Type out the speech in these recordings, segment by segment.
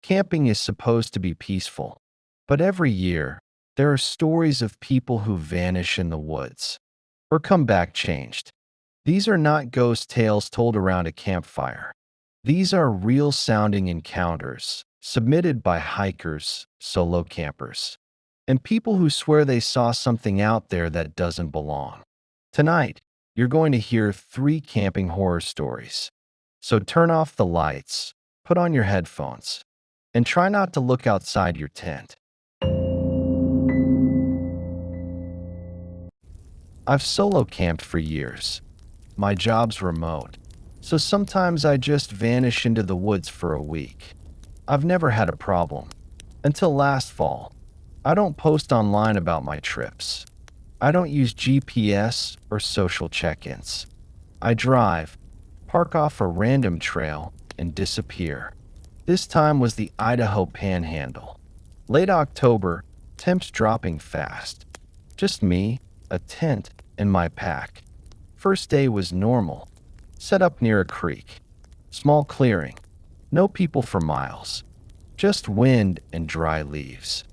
Camping is supposed to be peaceful, but every year, there are stories of people who vanish in the woods or come back changed. These are not ghost tales told around a campfire. These are real sounding encounters submitted by hikers, solo campers, and people who swear they saw something out there that doesn't belong. Tonight, you're going to hear 3 camping horror stories. So turn off the lights, put on your headphones, and try not to look outside your tent. I've solo camped for years. My job's remote, so sometimes I just vanish into the woods for a week. I've never had a problem. Until last fall. I don't post online about my trips. I don't use GPS or social check-ins. I drive, park off a random trail, and disappear. This time was the Idaho Panhandle. Late October, temps dropping fast. Just me, a tent, and my pack. First day was normal. Set up near a creek. Small clearing. No people for miles. Just wind and dry leaves.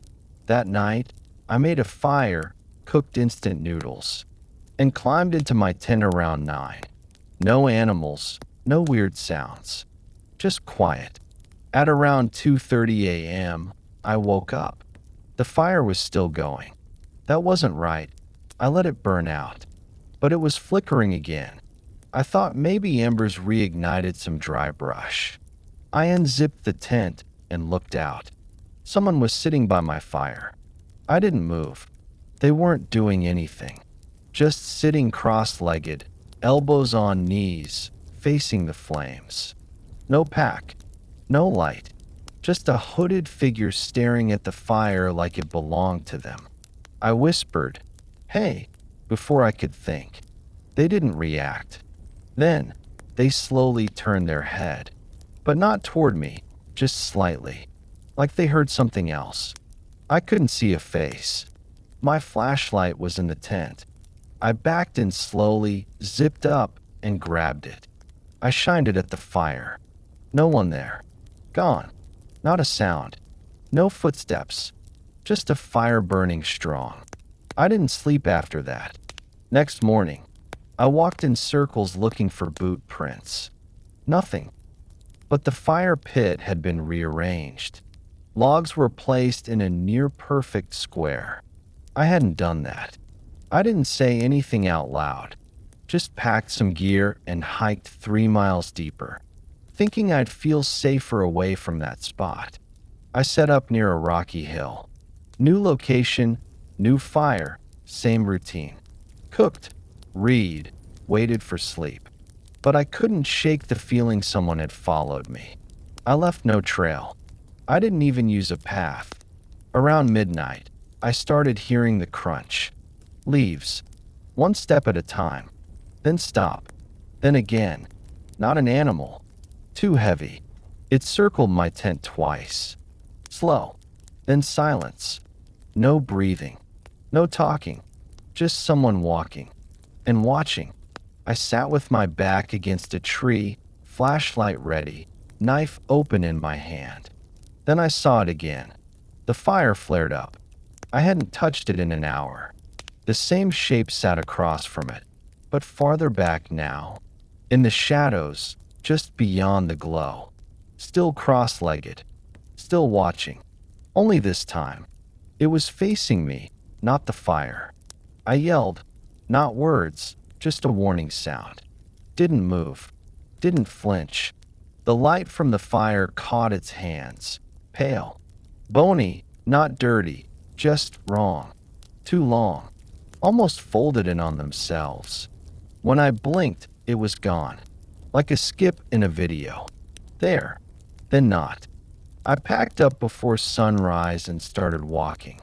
That night, I made a fire, cooked instant noodles, and climbed into my tent around 9. No animals, no weird sounds. Just quiet. At around 2:30 a.m., I woke up. The fire was still going. That wasn't right. I let it burn out. But it was flickering again. I thought maybe embers reignited some dry brush. I unzipped the tent and looked out. Someone was sitting by my fire. I didn't move. They weren't doing anything. Just sitting cross-legged, elbows on knees, facing the flames. No pack. No light. Just a hooded figure staring at the fire like it belonged to them. I whispered, "Hey," before I could think. They didn't react. Then, they slowly turned their head. But not toward me, just slightly. Like they heard something else. I couldn't see a face. My flashlight was in the tent. I backed in slowly, zipped up, and grabbed it. I shined it at the fire. No one there. Gone. Not a sound. No footsteps. Just a fire burning strong. I didn't sleep after that. Next morning, I walked in circles looking for boot prints. Nothing. But the fire pit had been rearranged. Logs were placed in a near-perfect square. I hadn't done that. I didn't say anything out loud. Just packed some gear and hiked 3 miles deeper, thinking I'd feel safer away from that spot. I set up near a rocky hill. New location, new fire, same routine. Cooked, read, waited for sleep. But I couldn't shake the feeling someone had followed me. I left no trail. I didn't even use a path. Around midnight, I started hearing the crunch. Leaves. One step at a time. Then stop. Then again. Not an animal. Too heavy. It circled my tent twice. Slow. Then silence. No breathing. No talking. Just someone walking. And watching. I sat with my back against a tree, flashlight ready, knife open in my hand. Then I saw it again. The fire flared up. I hadn't touched it in an hour. The same shape sat across from it, but farther back now. In the shadows, just beyond the glow. Still cross-legged. Still watching. Only this time. It was facing me, not the fire. I yelled. Not words, just a warning sound. Didn't move. Didn't flinch. The light from the fire caught its hands. Pale. Bony, not dirty, just wrong. Too long. Almost folded in on themselves. When I blinked, it was gone. Like a skip in a video. There. Then not. I packed up before sunrise and started walking.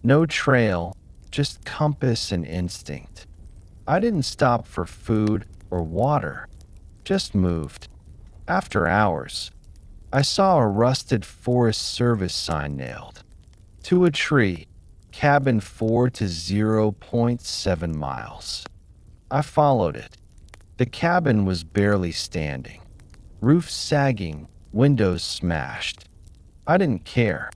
No trail, just compass and instinct. I didn't stop for food or water. Just moved. After hours, I saw a rusted Forest Service sign nailed to a tree, cabin 4 to 0.7 miles. I followed it. The cabin was barely standing, roof sagging, windows smashed. I didn't care.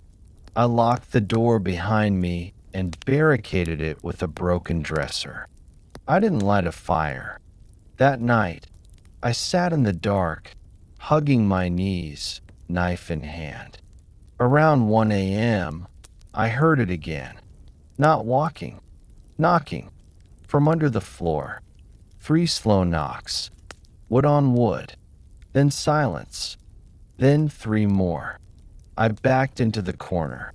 I locked the door behind me and barricaded it with a broken dresser. I didn't light a fire. That night, I sat in the dark, hugging my knees, knife in hand. Around 1 a.m., I heard it again. Not walking, knocking, from under the floor. 3 slow knocks, wood on wood, then silence, then 3 more. I backed into the corner.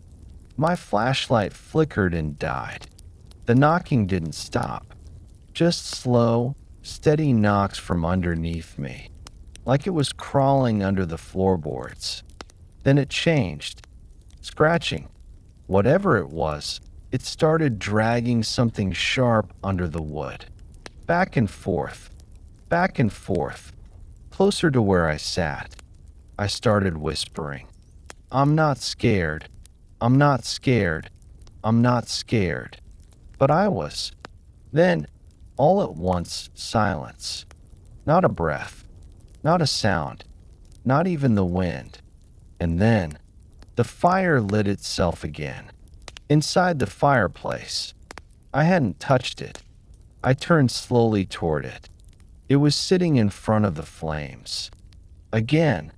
My flashlight flickered and died. The knocking didn't stop, just slow, steady knocks from underneath me, like it was crawling under the floorboards. Then it changed. Scratching. Whatever it was, it started dragging something sharp under the wood. Back and forth, closer to where I sat. I started whispering, "I'm not scared. I'm not scared. I'm not scared." But I was. Then, all at once, silence. Not a breath. Not a sound. Not even the wind. And then, the fire lit itself again. Inside the fireplace. I hadn't touched it. I turned slowly toward it. It was sitting in front of the flames. Again.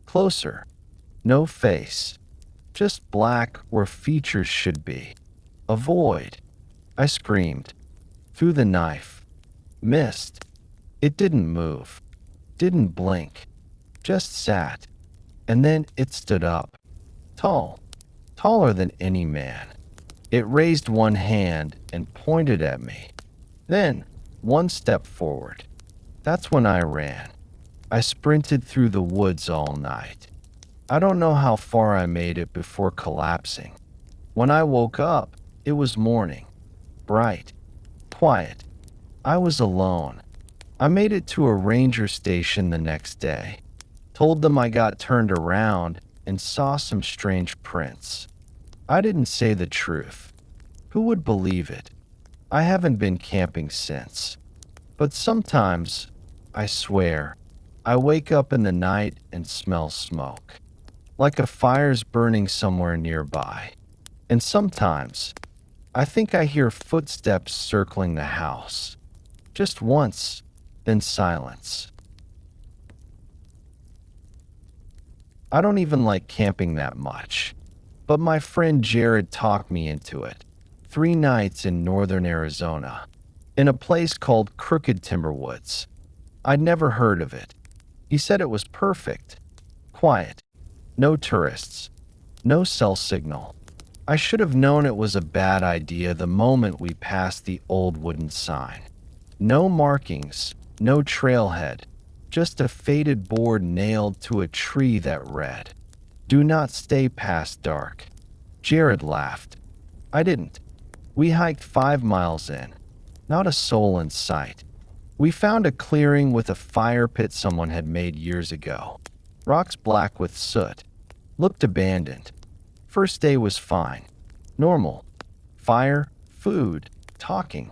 Closer. No face. Just black where features should be. A void. I screamed. Threw the knife. Missed. It didn't move. Didn't blink. Just sat. And then it stood up. Tall. Taller than any man. It raised one hand and pointed at me. Then, 1 step forward. That's when I ran. I sprinted through the woods all night. I don't know how far I made it before collapsing. When I woke up, it was morning. Bright. Quiet. I was alone. I made it to a ranger station the next day. Told them I got turned around and saw some strange prints. I didn't say the truth. Who would believe it? I haven't been camping since. But sometimes, I swear, I wake up in the night and smell smoke. Like a fire's burning somewhere nearby. And sometimes, I think I hear footsteps circling the house. Just once, then silence. I don't even like camping that much. But my friend Jared talked me into it. 3 nights in northern Arizona, in a place called Crooked Timber Woods. I'd never heard of it. He said it was perfect. Quiet. No tourists. No cell signal. I should have known it was a bad idea the moment we passed the old wooden sign. No markings, no trailhead, just a faded board nailed to a tree that read, "Do not stay past dark." Jared laughed. I didn't. We hiked 5 miles in. Not a soul in sight. We found a clearing with a fire pit someone had made years ago. Rocks black with soot. Looked abandoned. First day was fine. Normal. Fire, food, talking.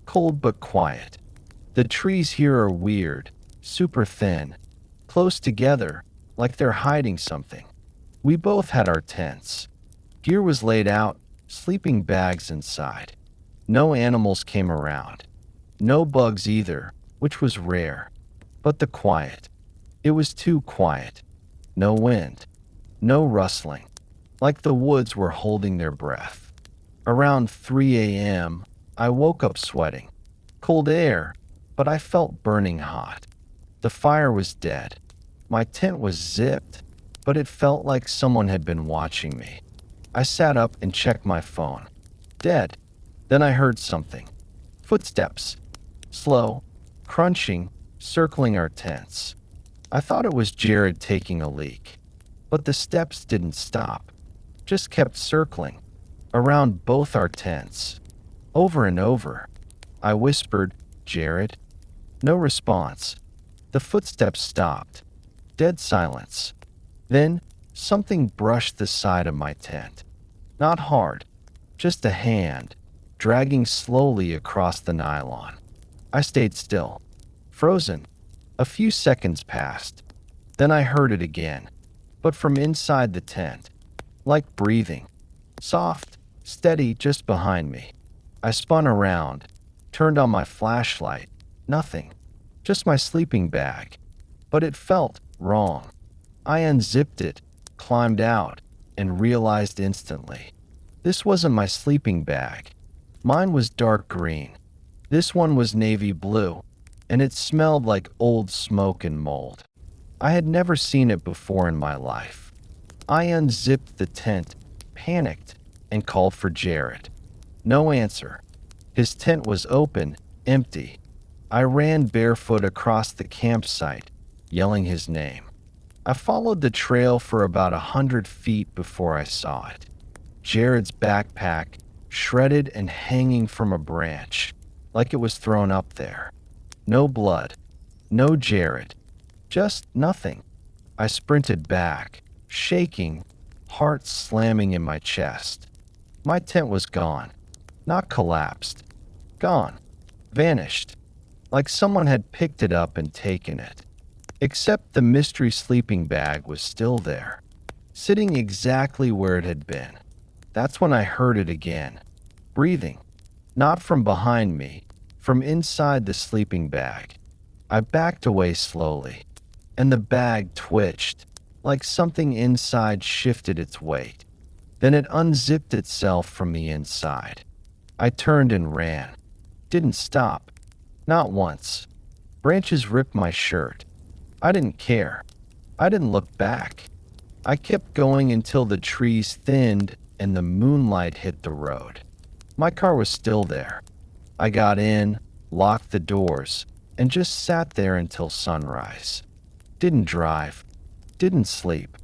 Cold but quiet. The trees here are weird. Super thin. Close together, like they're hiding something. We both had our tents. Gear was laid out, sleeping bags inside. No animals came around. No bugs either, which was rare. But the quiet. It was too quiet. No wind. No rustling. Like the woods were holding their breath. Around 3 a.m., I woke up sweating. Cold air, but I felt burning hot. The fire was dead. My tent was zipped, but it felt like someone had been watching me. I sat up and checked my phone. Dead. Then I heard something. Footsteps. Slow, crunching, circling our tents. I thought it was Jared taking a leak. But the steps didn't stop. Just kept circling. Around both our tents. Over and over. I whispered, "Jared?" No response. The footsteps stopped. Dead silence. Then, something brushed the side of my tent. Not hard. Just a hand, dragging slowly across the nylon. I stayed still. Frozen. A few seconds passed. Then I heard it again. But from inside the tent. like breathing. Soft, steady just behind me. I spun around, turned on my flashlight. Nothing. Just my sleeping bag. But it felt wrong. I unzipped it, climbed out, and realized instantly. This wasn't my sleeping bag. Mine was dark green. This one was navy blue, and it smelled like old smoke and mold. I had never seen it before in my life. I unzipped the tent, panicked, and called for Jared. No answer. His tent was open, empty. I ran barefoot across the campsite, yelling his name. I followed the trail for about 100 feet before I saw it. Jared's backpack, shredded and hanging from a branch, like it was thrown up there. No blood, no Jared, just nothing. I sprinted back, shaking, heart slamming in my chest. My tent was gone, not collapsed, gone, vanished, like someone had picked it up and taken it. Except the mystery sleeping bag was still there, sitting exactly where it had been. That's when I heard it again, breathing, not from behind me, from inside the sleeping bag. I backed away slowly, and the bag twitched, like something inside shifted its weight. Then it unzipped itself from the inside. I turned and ran. Didn't stop. Not once. Branches ripped my shirt. I didn't care. I didn't look back. I kept going until the trees thinned and the moonlight hit the road. My car was still there. I got in, locked the doors, and just sat there until sunrise. Didn't drive. Didn't sleep.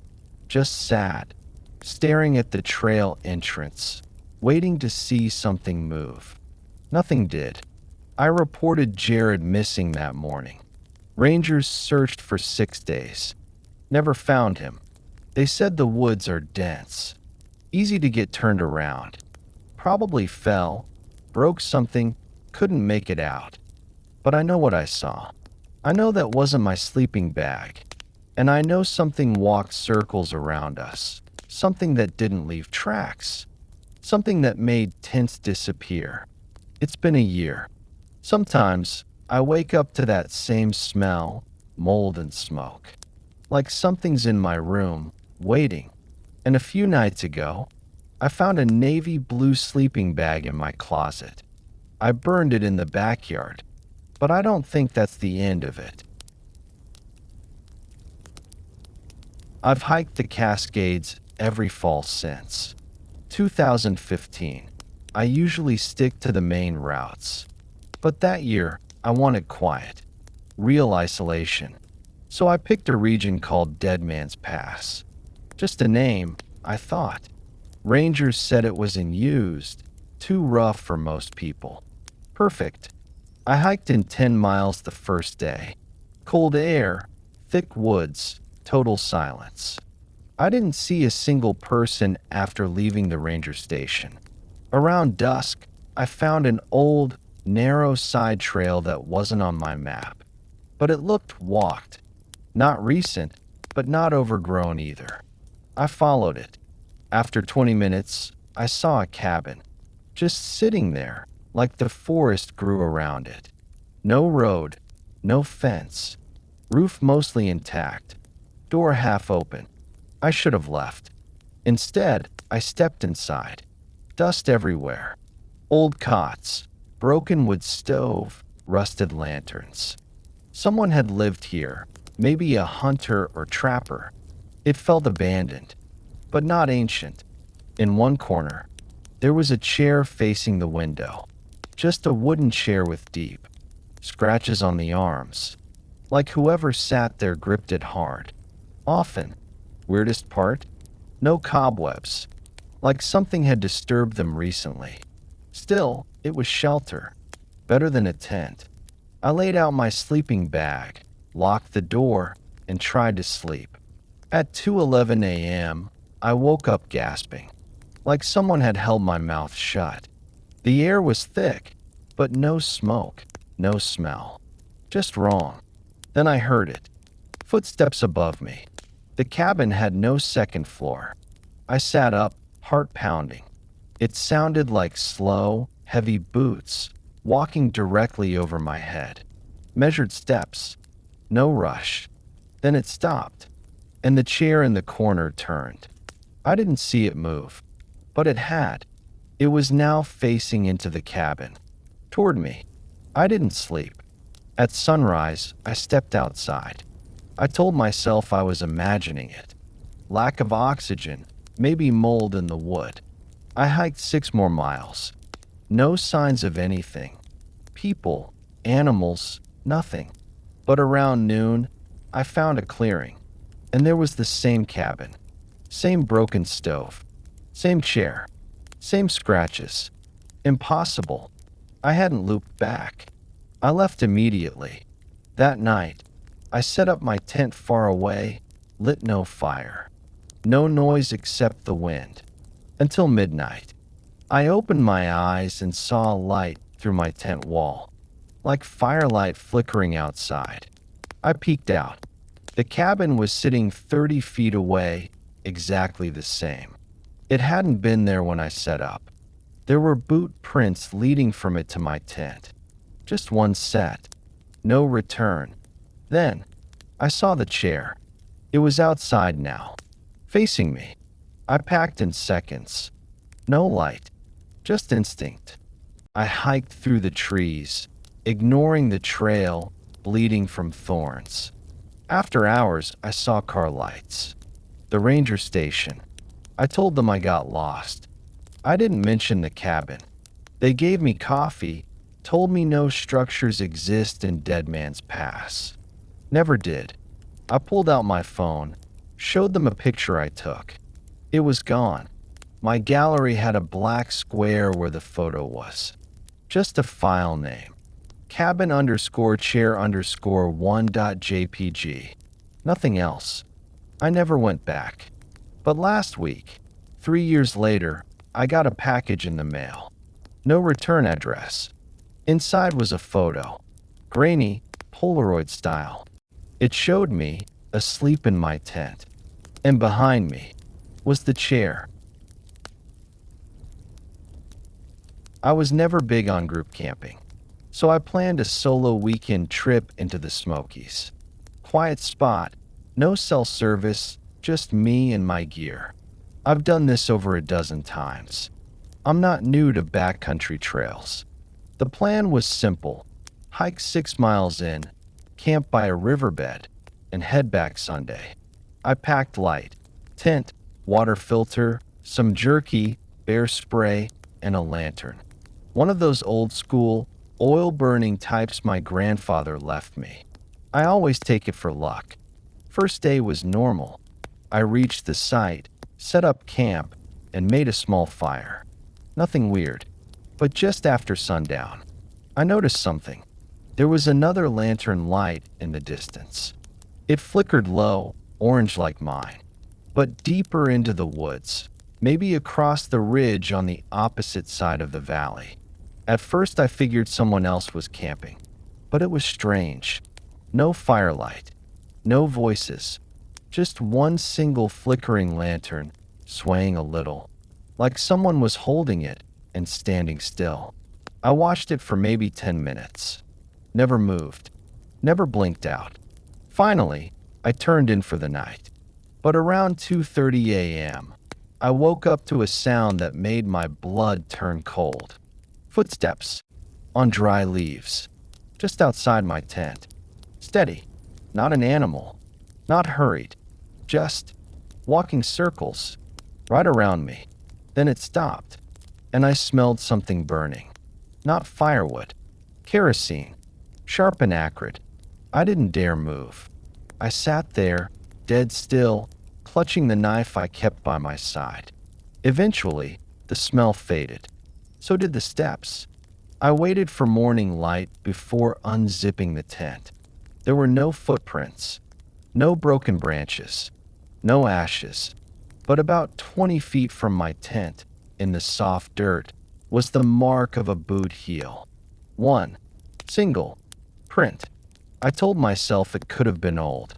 Just sat, staring at the trail entrance, waiting to see something move. Nothing did. I reported Jared missing that morning. Rangers searched for 6 days. Never found him. They said the woods are dense, easy to get turned around. Probably fell, broke something, couldn't make it out. But I know what I saw. I know that wasn't my sleeping bag. And I know something walked circles around us. Something that didn't leave tracks. Something that made tents disappear. It's been a year. Sometimes I wake up to that same smell, mold and smoke. Like something's in my room, waiting. And a few nights ago, I found a navy blue sleeping bag in my closet. I burned it in the backyard, but I don't think that's the end of it. I've hiked the Cascades every fall since 2015. I usually stick to the main routes. But that year, I wanted quiet, real isolation. So I picked a region called Dead Man's Pass. Just a name, I thought. Rangers said it was unused, too rough for most people. Perfect. I hiked in 10 miles the first day. Cold air, thick woods, total silence. I didn't see a single person after leaving the ranger station. Around dusk, I found an old, narrow side trail that wasn't on my map. But it looked walked. Not recent, but not overgrown either. I followed it. After 20 minutes, I saw a cabin, just sitting there, like the forest grew around it. No road, no fence, roof mostly intact, door half open. I should have left. Instead, I stepped inside. Dust everywhere. Old cots, broken wood stove, rusted lanterns. Someone had lived here, maybe a hunter or trapper. It felt abandoned, but not ancient. In one corner, there was a chair facing the window. Just a wooden chair with deep scratches on the arms, like whoever sat there gripped it hard. Often, weirdest part, no cobwebs, like something had disturbed them recently. Still, it was shelter, better than a tent. I laid out my sleeping bag, locked the door, and tried to sleep. At 2:11 a.m., I woke up gasping, like someone had held my mouth shut. The air was thick, but no smoke, no smell. Just wrong. Then I heard it. Footsteps above me. The cabin had no second floor. I sat up, heart pounding. It sounded like slow, heavy boots walking directly over my head. Measured steps. No rush. Then it stopped, and the chair in the corner turned. I didn't see it move, but it had. It was now facing into the cabin, toward me. I didn't sleep. At sunrise, I stepped outside. I told myself I was imagining it. Lack of oxygen, maybe mold in the wood. I hiked 6 more miles. No signs of anything. People, animals, nothing. But around noon, I found a clearing, and there was the same cabin, same broken stove, same chair, same scratches. Impossible. I hadn't looped back. I left immediately. That night, I set up my tent far away, lit no fire. No noise except the wind. Until midnight. I opened my eyes and saw a light through my tent wall, like firelight flickering outside. I peeked out. The cabin was sitting 30 feet away, exactly the same. It hadn't been there when I set up. There were boot prints leading from it to my tent. Just one set. No return. Then, I saw the chair. It was outside now, facing me. I packed in seconds. No light, just instinct. I hiked through the trees, ignoring the trail bleeding from thorns. After hours, I saw car lights. The ranger station. I told them I got lost. I didn't mention the cabin. They gave me coffee, told me no structures exist in Dead Man's Pass. Never did. I pulled out my phone, showed them a picture I took. It was gone. My gallery had a black square where the photo was. Just a file name. cabin_chair_1.jpg. Nothing else. I never went back. But last week, 3 years later, I got a package in the mail. No return address. Inside was a photo. Grainy, Polaroid style. It showed me asleep in my tent. And behind me was the chair. I was never big on group camping, so I planned a solo weekend trip into the Smokies. Quiet spot, no cell service, just me and my gear. I've done this over a dozen times. I'm not new to backcountry trails. The plan was simple. Hike 6 miles in, camp by a riverbed, and head back Sunday. I packed light, tent, water filter, some jerky, bear spray, and a lantern. One of those old school, oil-burning types my grandfather left me. I always take it for luck. First day was normal. I reached the site, set up camp, and made a small fire. Nothing weird. But just after sundown, I noticed something. There was another lantern light in the distance. It flickered low, orange like mine, but deeper into the woods, maybe across the ridge on the opposite side of the valley. At first I figured someone else was camping, but it was strange. No firelight, no voices, just one single flickering lantern swaying a little, like someone was holding it and standing still. I watched it for maybe 10 minutes. Never moved, never blinked out. Finally, I turned in for the night. But around 2:30 a.m., I woke up to a sound that made my blood turn cold. Footsteps on dry leaves, just outside my tent. Steady, not an animal, not hurried, just walking circles right around me. Then it stopped, and I smelled something burning. Not firewood, kerosene, sharp and acrid. I didn't dare move. I sat there, dead still, clutching the knife I kept by my side. Eventually, the smell faded. So did the steps. I waited for morning light before unzipping the tent. There were no footprints, no broken branches, no ashes. But about 20 feet from my tent, in the soft dirt, was the mark of a boot heel. One, single, print. I told myself it could have been old.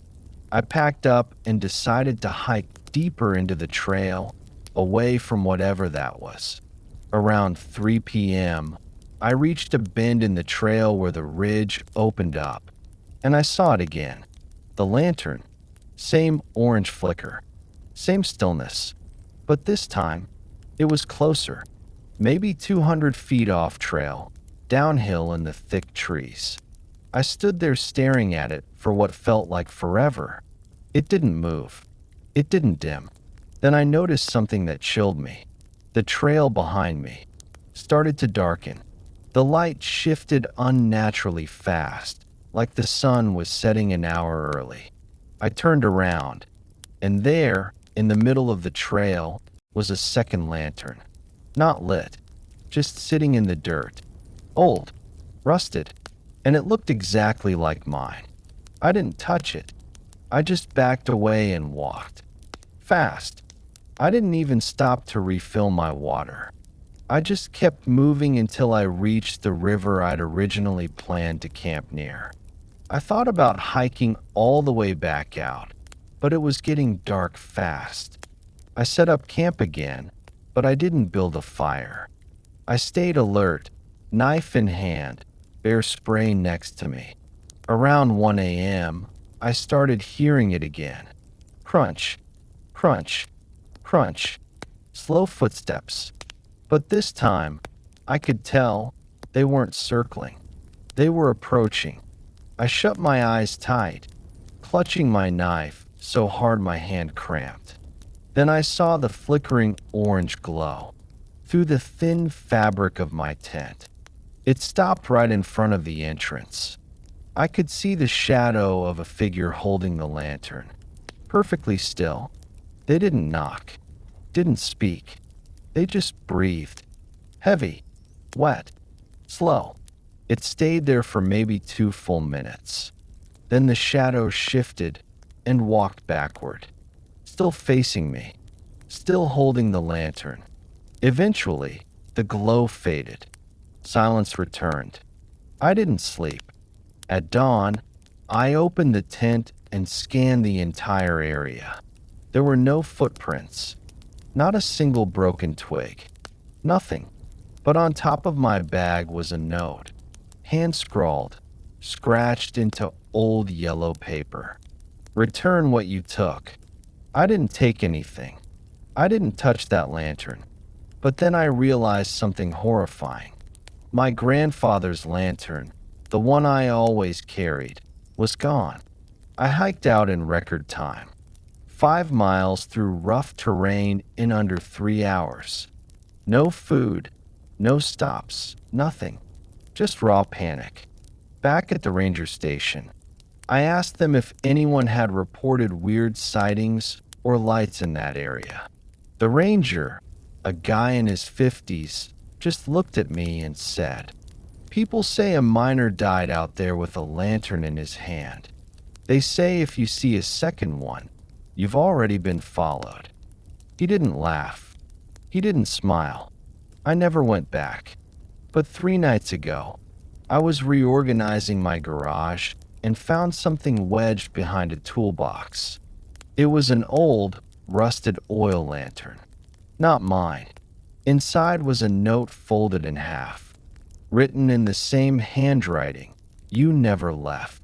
I packed up and decided to hike deeper into the trail, away from whatever that was. Around 3 p.m., I reached a bend in the trail where the ridge opened up, and I saw it again. The lantern. Same orange flicker. Same stillness. But this time, it was closer. Maybe 200 feet off trail, downhill in the thick trees. I stood there staring at it for what felt like forever. It didn't move. It didn't dim. Then I noticed something that chilled me. The trail behind me started to darken. The light shifted unnaturally fast, like the sun was setting an hour early. I turned around, and there, in the middle of the trail, was a second lantern. Not lit, just sitting in the dirt. Old, rusted, and it looked exactly like mine. I didn't touch it. I just backed away and walked. Fast. I didn't even stop to refill my water. I just kept moving until I reached the river I'd originally planned to camp near. I thought about hiking all the way back out, but it was getting dark fast. I set up camp again, but I didn't build a fire. I stayed alert, knife in hand, bear spray next to me. Around 1 a.m., I started hearing it again. Crunch, crunch, crunch, slow footsteps. But this time, I could tell they weren't circling. They were approaching. I shut my eyes tight, clutching my knife so hard my hand cramped. Then I saw the flickering orange glow through the thin fabric of my tent. It stopped right in front of the entrance. I could see the shadow of a figure holding the lantern, perfectly still. They didn't knock, didn't speak. They just breathed. Heavy, wet, slow. It stayed there for maybe 2 full minutes. Then the shadow shifted and walked backward, still facing me, still holding the lantern. Eventually, the glow faded. Silence returned. I didn't sleep. At dawn, I opened the tent and scanned the entire area. There were no footprints, not a single broken twig, nothing. But on top of my bag was a note, hand-scrawled, scratched into old yellow paper. Return what you took. I didn't take anything. I didn't touch that lantern. But then I realized something horrifying. My grandfather's lantern, the one I always carried, was gone. I hiked out in record time. 5 miles through rough terrain in under 3 hours. No food, no stops, nothing. Just raw panic. Back at the ranger station, I asked them if anyone had reported weird sightings or lights in that area. The ranger, a guy in his 50s, just looked at me and said, "People say a miner died out there with a lantern in his hand. They say if you see a second one, you've already been followed." He didn't laugh. He didn't smile. I never went back. But 3 nights ago, I was reorganizing my garage and found something wedged behind a toolbox. It was an old, rusted oil lantern. Not mine. Inside was a note folded in half, written in the same handwriting, "You never left."